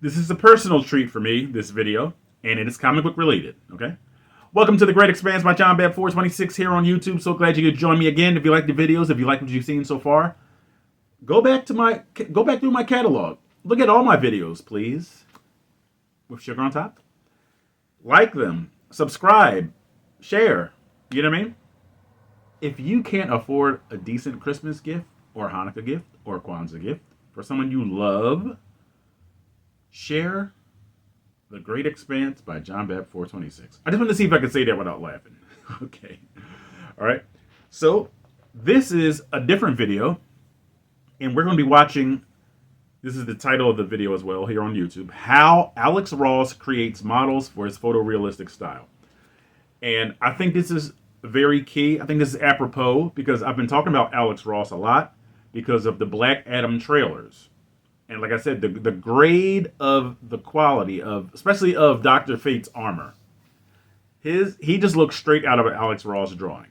This is a personal treat for me, this video, and it is comic book related, okay? Welcome to The Great Expanse by John Bab 426 here on YouTube. So glad you could join me again. If you like the videos, if you like what you've seen so far, go back through my catalog. Look at all my videos, please. With sugar on top. Like them, subscribe, share. You know what I mean? If you can't afford a decent Christmas gift or a Hanukkah gift or a Kwanzaa gift for someone you love, share The Great Expanse by John Bab 426. I just want to see if I can say that without laughing. Okay. All right. So this is a different video, and we're going to be watching. This is the title of the video as well here on YouTube. How Alex Ross creates models for his photorealistic style. And I think this is very key. I think this is apropos because I've been talking about Alex Ross a lot because of the Black Adam trailers. And like I said, the grade of the quality of, especially of Dr. Fate's armor, he just looks straight out of an Alex Ross drawing.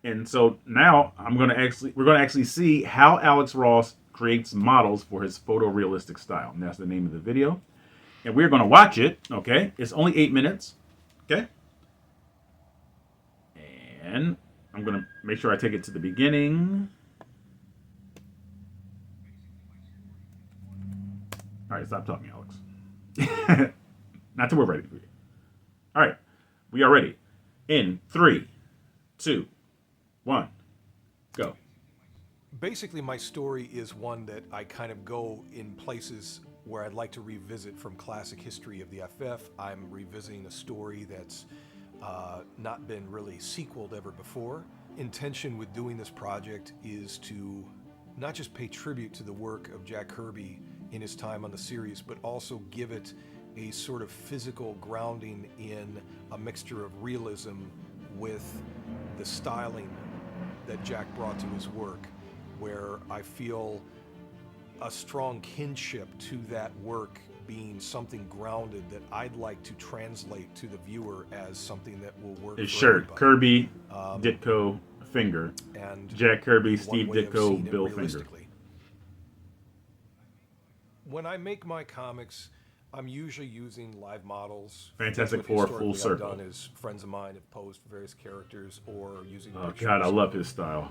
And so now we're going to actually see how Alex Ross creates models for his photorealistic style. And that's the name of the video. And we're going to watch it, okay? It's only 8 minutes, okay? And I'm going to make sure I take it to the beginning. All right, stop talking, Alex. Not till we're ready for you. All right, we are ready. In 3, 2, 1, go. Basically, my story is one that I kind of go in places where I'd like to revisit from classic history of the FF. I'm revisiting a story that's not been really sequeled ever before. Intention with doing this project is to not just pay tribute to the work of Jack Kirby in his time on the series, but also give it a sort of physical grounding in a mixture of realism with the styling that Jack brought to his work, where I feel a strong kinship to that work being something grounded that I'd like to translate to the viewer as something that will work His for shirt, everybody. Kirby, Ditko, Finger. And Jack Kirby, one Steve way of Ditko, seeing it Bill Finger. realistically. When I make my comics, I'm usually using live models. Fantastic That's what Four, full historically I've circle. done is friends of mine have posed for various characters or using Oh pictures God, I love of, his style.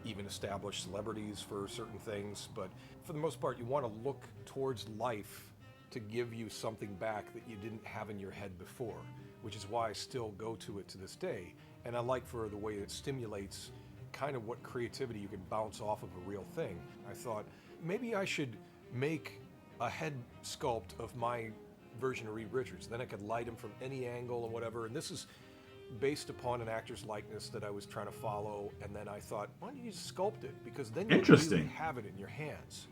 even established celebrities for certain things. But for the most part, you want to look towards life to give you something back that you didn't have in your head before, which is why I still go to it to this day. And I like for the way it stimulates kind of what creativity you can bounce off of a real thing. I thought maybe I should make a head sculpt of my version of Reed Richards. Then I could light him from any angle and whatever. And this is based upon an actor's likeness that I was trying to follow. And then I thought, why don't you just sculpt it? Because then you really have it in your hands.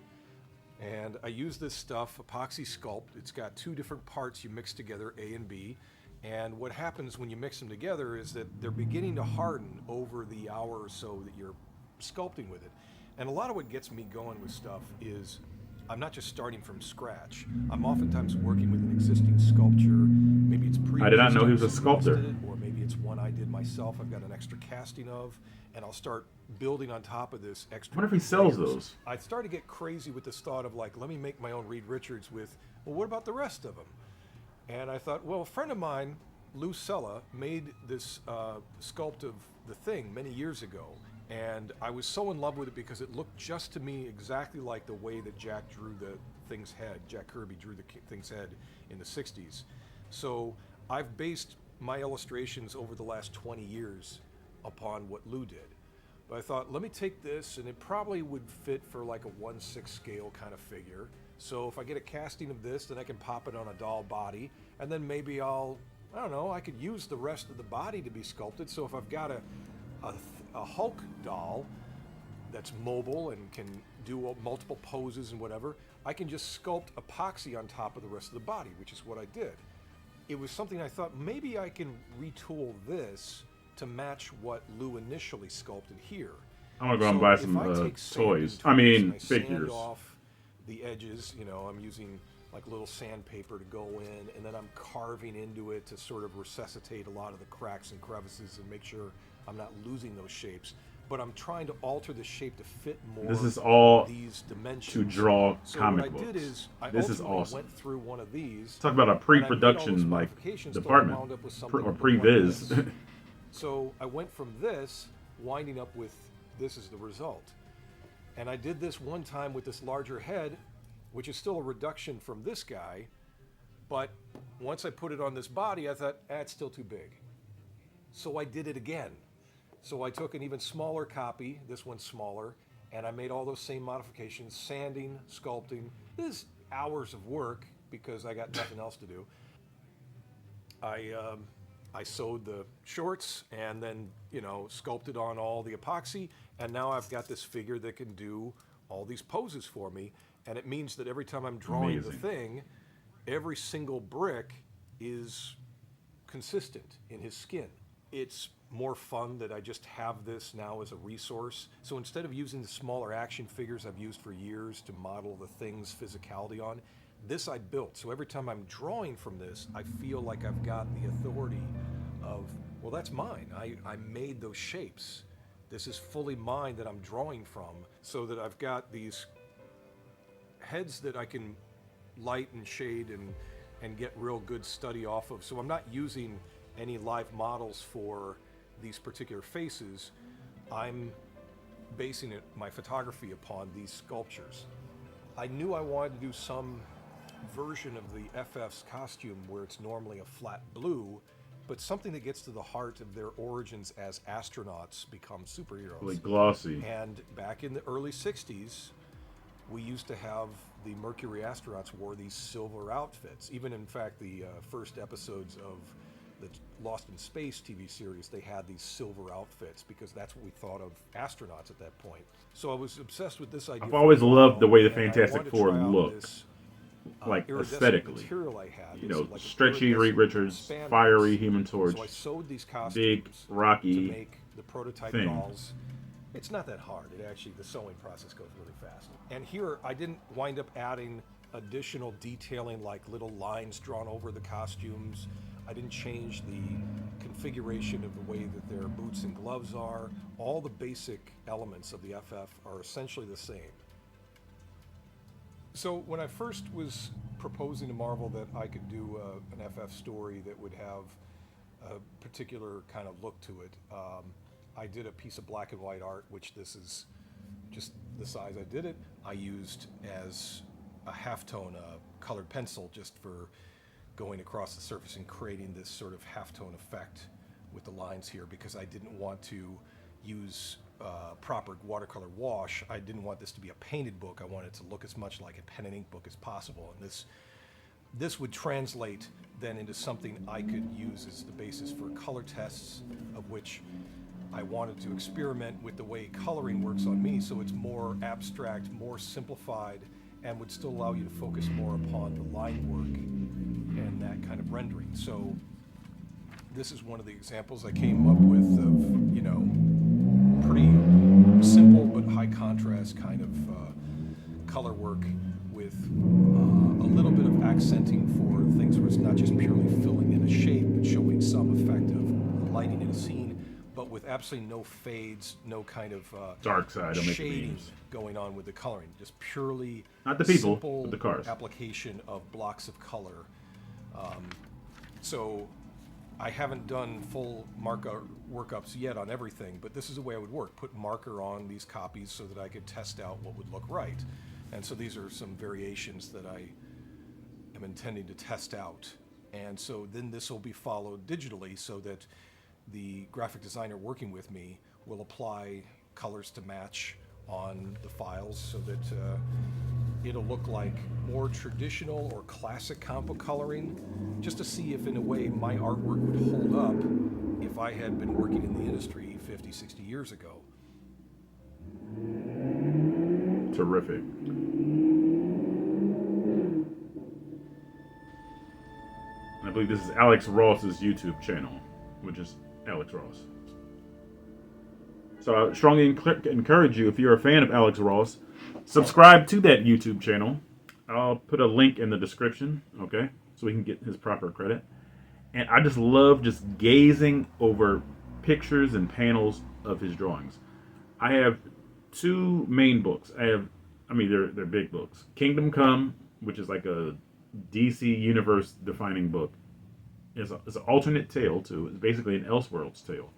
And I use this stuff, Epoxy Sculpt. It's got 2 different parts you mix together, A and B. And what happens when you mix them together is that they're beginning to harden over the hour or so that you're sculpting with it. And a lot of what gets me going with stuff is I'm not just starting from scratch. I'm oftentimes working with an existing sculpture. Maybe it's pre-existing. I did not know he was a sculptor. Or maybe it's one I did myself. I've got an extra casting of, and I'll start building on top of this extra. I wonder if he sells those. I started to get crazy with this thought of like, let me make my own Reed Richards with, well, what about the rest of them? And I thought, well, a friend of mine, Lou Sella, made this sculpt of the Thing many years ago. And I was so in love with it because it looked just to me exactly like the way that Jack drew the Thing's head. Jack Kirby drew the Thing's head in the 60s. So I've based my illustrations over the last 20 years upon what Lou did. But I thought, let me take this, and it probably would fit for like a 1/6 scale kind of figure. So if I get a casting of this, then I can pop it on a doll body, and then maybe I don't know, I could use the rest of the body to be sculpted. So if I've got a Hulk doll that's mobile and can do multiple poses and whatever, I can just sculpt epoxy on top of the rest of the body, which is what I did. It was something I thought maybe I can retool this to match what Lou initially sculpted here. I'm gonna go and buy some toys. I mean, figures. Sand off the edges, I'm using like little sandpaper to go in, and then I'm carving into it to sort of resuscitate a lot of the cracks and crevices and make sure I'm not losing those shapes. but I'm trying to alter the shape to fit more This is all these dimensions. to draw So comic what I books. did is I This is ultimately awesome. went through one of these. Talk about a and I made all those pre-production like modifications till I department wound up with something or that looked like pre-viz. this. So I went from this, winding up with this is the result. And I did this one time with this larger head, which is still a reduction from this guy. But once I put it on this body, I thought, it's still too big. So I did it again. So I took an even smaller copy, this one's smaller, and I made all those same modifications, sanding, sculpting. This is hours of work because I got nothing else to do. I sewed the shorts and then, sculpted on all the epoxy. And now I've got this figure that can do all these poses for me. And it means that every time I'm drawing the thing, every single brick is consistent in his skin. It's more fun that I just have this now as a resource. So instead of using the smaller action figures I've used for years to model the thing's physicality on, this I built. So every time I'm drawing from this, I feel like I've got the authority of, well, that's mine. I made those shapes. This is fully mine that I'm drawing from, so that I've got these heads that I can light and shade and get real good study off of. So I'm not using any live models for these particular faces. I'm basing my photography upon these sculptures. I knew I wanted to do some version of the FF's costume where it's normally a flat blue, but something that gets to the heart of their origins as astronauts become superheroes. Like glossy. And back in the early 60s, we used to have the Mercury astronauts wore these silver outfits. Even in fact, the first episodes of the Lost in Space TV series, they had these silver outfits because that's what we thought of astronauts at that point. So I was obsessed with this idea. I've always loved the way the and I Fantastic wanted to Four try out look. this, Like iridescent aesthetically, material I had. you It's know, like an stretchy Reed iridescent Richards, spandex. fiery Human Torch, So I sewed these costumes big rocky to make the prototype thing. dolls. It's not that hard. The sewing process goes really fast. And here I didn't wind up adding additional detailing like little lines drawn over the costumes. I didn't change the configuration of the way that their boots and gloves are. All the basic elements of the FF are essentially the same. So when I first was proposing to Marvel that I could do an FF story that would have a particular kind of look to it, I did a piece of black and white art, which this is just the size I did it. I used as a halftone colored pencil just for going across the surface and creating this sort of halftone effect with the lines here, because I didn't want to use proper watercolor wash. I didn't want this to be a painted book. I wanted it to look as much like a pen and ink book as possible. And this would translate then into something I could use as the basis for color tests, of which I wanted to experiment with the way coloring works on me, so it's more abstract, more simplified, and would still allow you to focus more upon the line work and that kind of rendering. So this is one of the examples I came up with of, pretty simple but high contrast kind of color work with a little bit of accenting for things where it's not just purely filling in a shape, but showing some effect of lighting in a scene, but with absolutely no fades, no kind of dark side, don't make shading beams. going on with the coloring. Just purely Not the people, simple but the cars. application of blocks of color. So I haven't done full marker workups yet on everything, but this is the way I would work. Put marker on these copies so that I could test out what would look right. And so these are some variations that I am intending to test out. And so then this will be followed digitally so that the graphic designer working with me will apply colors to match on the files so that it'll look like more traditional or classic comic book coloring, just to see if in a way my artwork would hold up if I had been working in the industry 50, 60 years ago. Terrific. And I believe this is Alex Ross's YouTube channel, which is Alex Ross. So I strongly encourage you, if you're a fan of Alex Ross, subscribe to that YouTube channel. I'll put a link in the description, okay, so we can get his proper credit. And I just love just gazing over pictures and panels of his drawings. I have two main books. They're big books. Kingdom Come, which is like a DC universe defining book. It's an alternate tale too. It's basically an Elseworlds tale.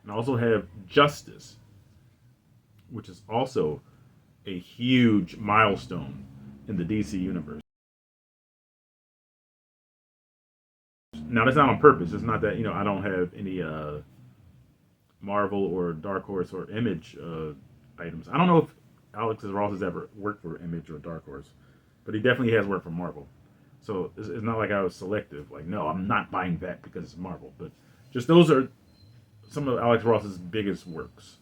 And I also have Justice, which is also a huge milestone in the DC universe. Now that's not on purpose. It's not that I don't have any Marvel or Dark Horse or Image items. I don't know if Alex Ross has ever worked for Image or Dark Horse, but he definitely has worked for Marvel. So it's not like I was selective. Like, no, I'm not buying that because it's Marvel. But just those are some of Alex Ross's biggest works,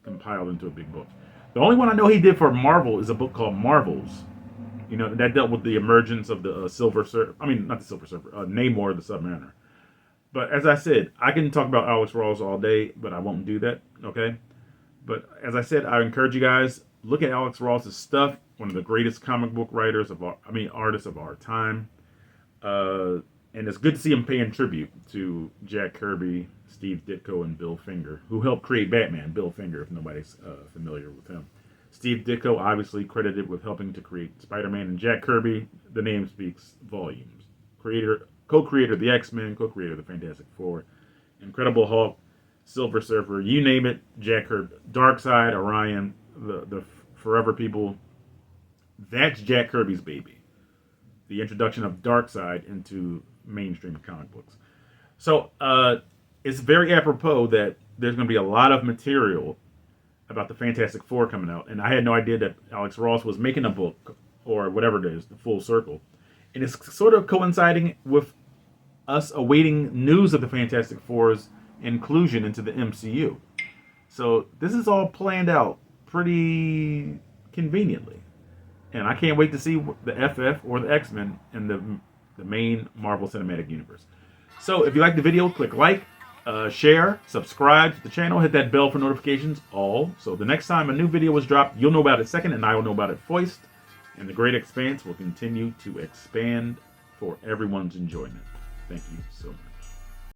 compiled into a big book. The only one I know he did for Marvel is a book called Marvels. That dealt with the emergence of the Silver Surfer. I mean, not the Silver Surfer. Namor the Submariner. But as I said, I can talk about Alex Ross all day, but I won't do that. Okay. But as I said, I encourage you guys, look at Alex Ross's stuff. One of the greatest comic book artists of our time. And it's good to see him paying tribute to Jack Kirby, Steve Ditko, and Bill Finger, who helped create Batman. Bill Finger, if nobody's familiar with him. Steve Ditko, obviously credited with helping to create Spider-Man, and Jack Kirby, the name speaks volumes. Co-creator of the X-Men, co-creator of the Fantastic Four, Incredible Hulk, Silver Surfer, you name it, Jack Kirby. Darkseid, Orion, the Forever People. That's Jack Kirby's baby. The introduction of Darkseid into mainstream comic books. So it's very apropos that there's going to be a lot of material about the Fantastic Four coming out, and I had no idea that Alex Ross was making a book or whatever it is, the Full Circle, and it's sort of coinciding with us awaiting news of the Fantastic Four's inclusion into the MCU. So this is all planned out pretty conveniently, and I can't wait to see the FF or the X-Men in the main Marvel Cinematic Universe. So if you like the video, click like, share, subscribe to the channel, hit that bell for notifications, all. So the next time a new video is dropped, you'll know about it second, and I will know about it first. And the Great Expanse will continue to expand for everyone's enjoyment. Thank you so much.